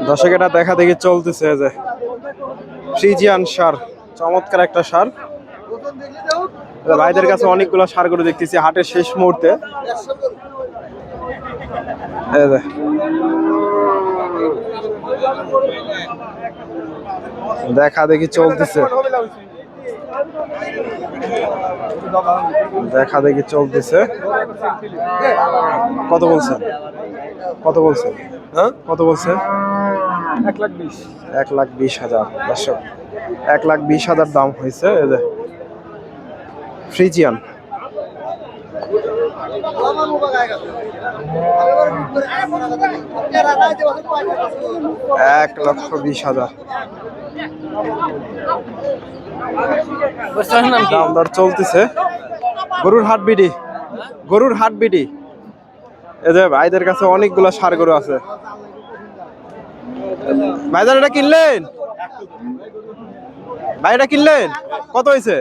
দর্শক এটা দেখা দেখি চলতেছে যে ফ্রিজিয়ান সার, চমৎকার একটা সার। ভাইদের কাছে অনেকগুলো সার গরু দেখতেছি হাটের শেষ মুহূর্তে। দেখা দেখি চলতেছে, দেখা দেখি চলতেছে। কত বলছেন? কত বলছেন? হ্যাঁ কত বলছেন? 1,20,000। দর্শক 1,20,000 দাম হয়েছে। এই যে ফ্রিজিয়ান। $1,20,000 দাম দর চলতেছে। গরুর হাট বিডি, গরুর হাট বিডি। এই যে ভাইদের কাছে অনেকগুলো ষাঁড় গরু আছে। ভাইজান এটা কিনলেন? ভাই এটা কিনলেন? কত হয়েছে?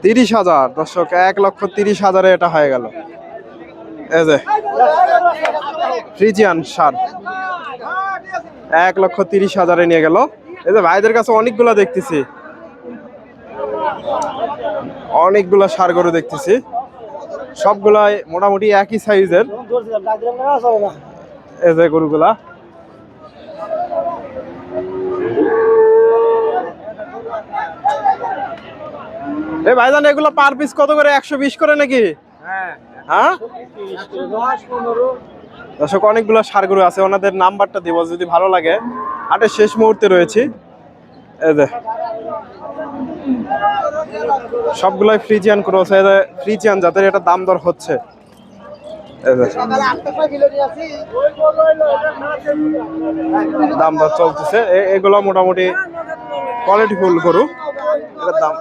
30,000। দর্শক 1,30,000 এটা হয়ে গেল। এই যে ফ্রিজিয়ান ষাঁড় 1,30,000 নিয়ে গেল। এই যে ভাইদের কাছে অনেকগুলা দেখতেছি, অনেকগুলা ষাঁড় গরু দেখতেছি, সবগুলাই মোটামুটি একই সাইজের। এই যে গরুগুলা এই ভাইজান এগুলো পার পিস কত করে? 120 করে নাকি? হ্যাঁ দর্শক অনেকগুলো ষাঁড় গরু আছে, ওনাদের নাম্বারটা দিব যদি ভালো লাগে। হাটের শেষ মুহূর্তে রয়েছি। এই যে সবগুলাই ফ্রিজিয়ান ক্রস, ফ্রিজিয়ান জাতের। এটা দাম দর হচ্ছে। দাম দর চলতেছে। এগুলো মোটামুটি কোয়ালিটি ফুল গরু। এটার দাম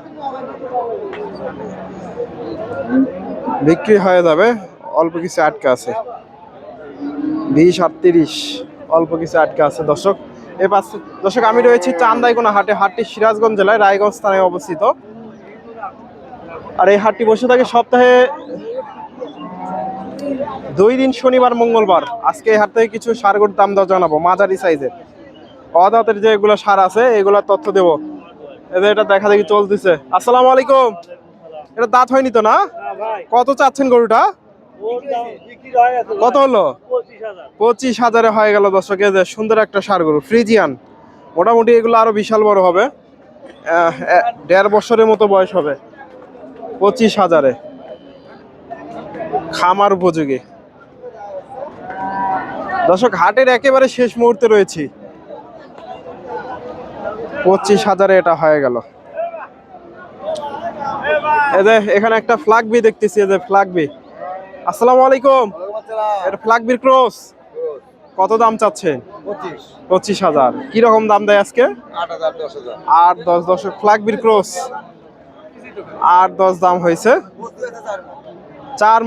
বিক্রি হয়ে যাবে, অল্প কিছু আটকে আছে। 20 আর 30 অল্প কিছু আটকে আছে। দর্শক এই পাশে দর্শক আমি রয়েছি চান্দাইকোনা হাটে। হাটটি সিরাজগঞ্জ জেলায় রায়গঞ্জ স্থানে অবস্থিত। আর এই হাটটি বসে থাকে সপ্তাহে 2 দিন, শনিবার মঙ্গলবার। আজকে এই হাট থেকে কিছু ষাঁড় গরুর দাম দর জানাবো, মাঝারি সাইজের। অদাতের যে এগুলো ষাঁড় আছে এগুলোর তথ্য দেবো। এটা দেখা দেখি চলতেছে। আসসালামু আলাইকুম। এটা দাঁত হয়নি তো না? কত চাচ্ছেন গরুটা? কত হলো? 25,000 হয়ে গেল। দর্শক এই যে সুন্দর একটা ষাঁড় গরু ফ্রিজিয়ান। মোটামুটি এগুলো আরো বিশাল বড় হবে, 1.5 বছরের মতো বয়স হবে। 25,000 খামার উপযোগী। দর্শক হাটের একেবারে শেষ মুহূর্তে রয়েছি। 25,000 এটা হয়ে গেল। এই যে এখানে একটা ফ্ল্যাগ বি দেখতেছি। এই যে ফ্ল্যাগ বি। আসসালামু আলাইকুম। এটা ফ্ল্যাগ বির ক্রস। কত দাম চাচ্ছেন? 25,000। কি রকম দাম দেয় আজকে? 8-10। দর্শক ফ্ল্যাগ বির ক্রস 8-10 দাম হয়েছে। 4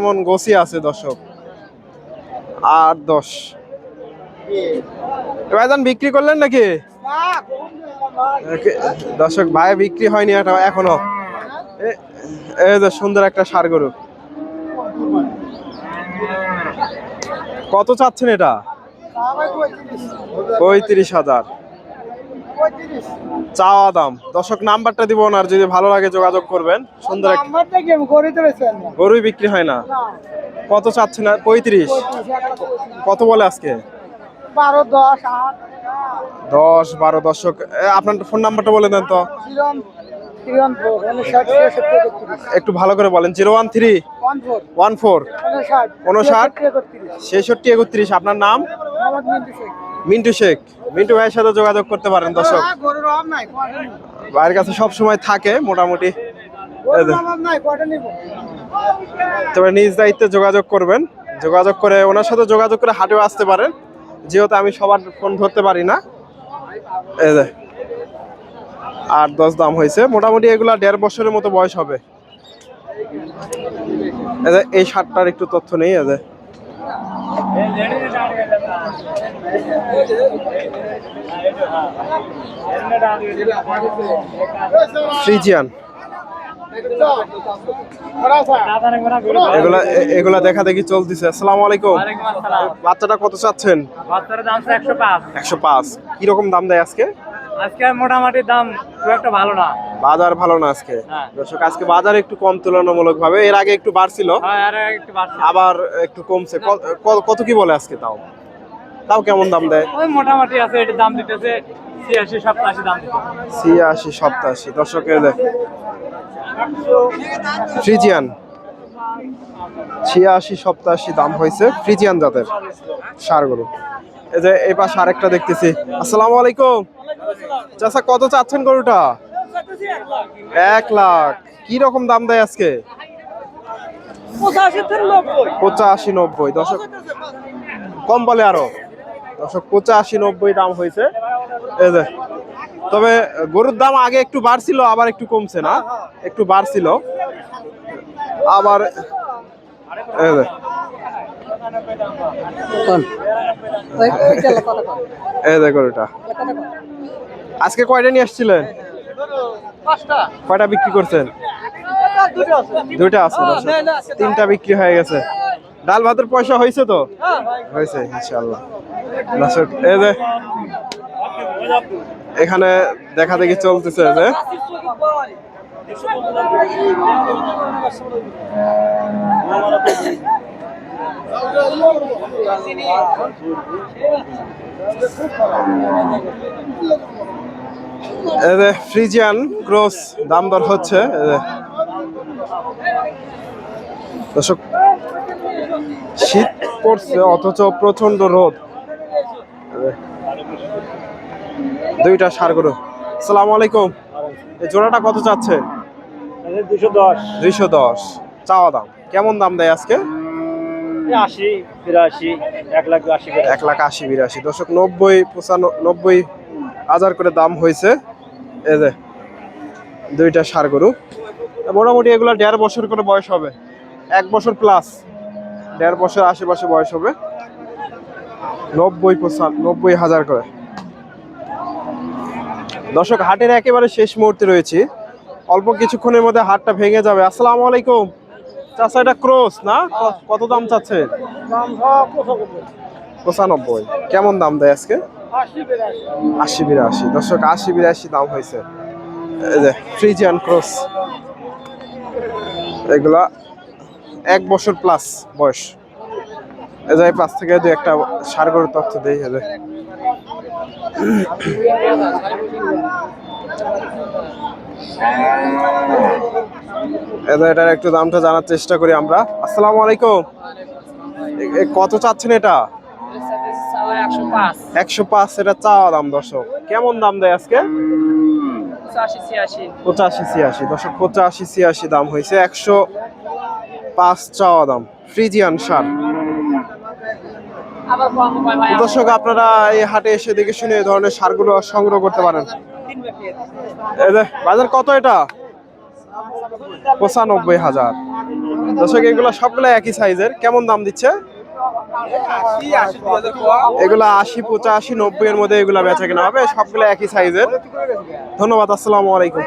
মন গোছি আছে। দর্শক 8-10। ভাইজান বিক্রি করলেন নাকি? দর্শক ভাই বিক্রি হয়নি এখনো। এই যে সুন্দর একটা ষাঁড় গরু। কত চাচ্ছেন এটা? 35,000 চাওয়া দাম। দর্শক নাম্বারটা দিব না, আর যদি ভালো লাগে যোগাযোগ করবেন। সুন্দর গরুই বিক্রি হয় না। কত চাচ্ছেন? 35। কত বলে আজকে? 10-12। দর্শক আপনার ফোন নাম্বারটা বলে দেন তো। একটু ভালো করে বলেন। 013-14-59-63-63। আপনার নাম? মিন্টু শেখ। মিন্টু ভাইয়ের সাথে যোগাযোগ করতে পারেন। দর্শক ভাইয়ের কাছে সব সময় থাকে মোটামুটি। তবে নিজ দায়িত্বে যোগাযোগ করবেন। যোগাযোগ করে ওনার সাথে যোগাযোগ করে হাটেও আসতে পারেন, যেহেতু আমি সবার ফোন ধরতে পারি না। 8-10 দাম হয়েছে। মোটামুটি এগুলা 1.5 বছরের মতো বয়স হবে। এই ষাঁড়টার একটু তথ্য নেই। ফ্রিজিয়ান এগুলা এগুলা দেখা দেখি চলতেছে। আসসালামু আলাইকুম। বাচ্চাটা কত চাচ্ছেন? বাচ্চার দাম 105। 105। কিরকম দাম দেয় আজকে? আজকে মোটামুটি দাম খুব একটা ভালো না। বাজার ভালো না আজকে। হ্যাঁ। দর্শক আজকে বাজার একটু কম তুলনামূলক ভাবে, এর আগে একটু বাড়ছিল, হ্যাঁ, আর একটু বাড়ছে। আবার একটু কমছে। কত কি বলে আজকে? তাও তাও কেমন দাম দেয়? ওই মোটামুটি আছে, এটার দাম দিতেছে 86 87 দাম দিতেছে। 86 87। দর্শকের ফ্রিজিয়ান 86 87 দাম হয়েছে ফ্রিজিয়ান জাতের ষাঁড় গরু। এই যে এই পাশে আরেকটা দেখতেছি। আসসালামু আলাইকুম চাচা, কত চাচ্ছেন গরুটা? 1 লাখ। কি রকম দাম দেয় আজকে? 85 90। দর্শক কম বলে আরো। দর্শক 85 90 দাম হয়েছে। এই যে তবে গরুর দাম আগে একটু বাড়ছিল, আবার একটু কমছে না? একটু বাড়ছিল আবার। এই যে এই যে গরুটা আজকে কয়টা নিয়ে আসছিলেন? কয়টা বিক্রি করছেন? দুইটা আছে। তিনটা বিক্রি হয়ে গেছে। ডাল ভাতের পয়সা হয়েছে তো? হয়েছে ইনশাআল্লাহ। দর্শক এই যে এখানে দেখা দেখি চলতেছে যে ফ্রিজিয়ান ক্রস দাম দর হচ্ছে। দর্শক শীত পড়ছে অথচ প্রচন্ড রোদ। দুইটা ষাঁড় গরু। আসসালামু আলাইকুম। এই জোড়াটা কত চাচ্ছেন? 210। 210 চাওয়া দাম। কেমন দাম দেয় আজকে? 80 82 1 লাখ 80। 1 লাখ 80 82। দর্শক 90 95 হাজার করে দাম হয়েছে। এই যে দুইটা ষাঁড় গরু। মোটামুটি এগুলো 1.5 বছর করে বয়স হবে, 1 বছর প্লাস, 1.5 বছর আশেপাশে বয়স হবে। 90 হাজার করে। দর্শক হাটের একেবারে শেষ মুহূর্তে রয়েছি, অল্প কিছুক্ষণের মধ্যে হাটটা ভেঙে যাবে। আসসালামু আলাইকুম চাচা, এটা ক্রস না? কত দাম চাচ্ছে? 95। কেমন দাম দেয় আজকে? 80 82। দর্শক 80 82 দাম হয়েছে। এই যে ফ্রিজিয়ান ক্রস, এগুলা 1 বছর প্লাস বয়স। এই যে পাশ থেকে দুই একটা ষাঁড় গরুর তথ্য দেই। এটার একটু দামটা জানার চেষ্টা করি আমরা। আসসালামু আলাইকুম। কত চাচ্ছেন এটা? 105। এটা চাওয়া দাম। দর্শক কেমন দাম দেয় আজকে? 85 86। দর্শক 85 86 দাম হয়েছে। 105 চাওয়া দাম। ফ্রিজিয়ান ষাঁড়। দর্শক আপনারা এই হাটে এসে দেখে শুনে এই ধরনের ষাঁড়গুলো সংগ্রহ করতে পারেন। এই যে বাজার কত এটা? 95 হাজার। দর্শক এগুলো সবগুলো একই সাইজের। কেমন দাম দিচ্ছে? এগুলা 80 85 90 এর মধ্যে এগুলা বেচা কেনা হবে, সবগুলো একই সাইজের। ধন্যবাদ। আসসালামু আলাইকুম।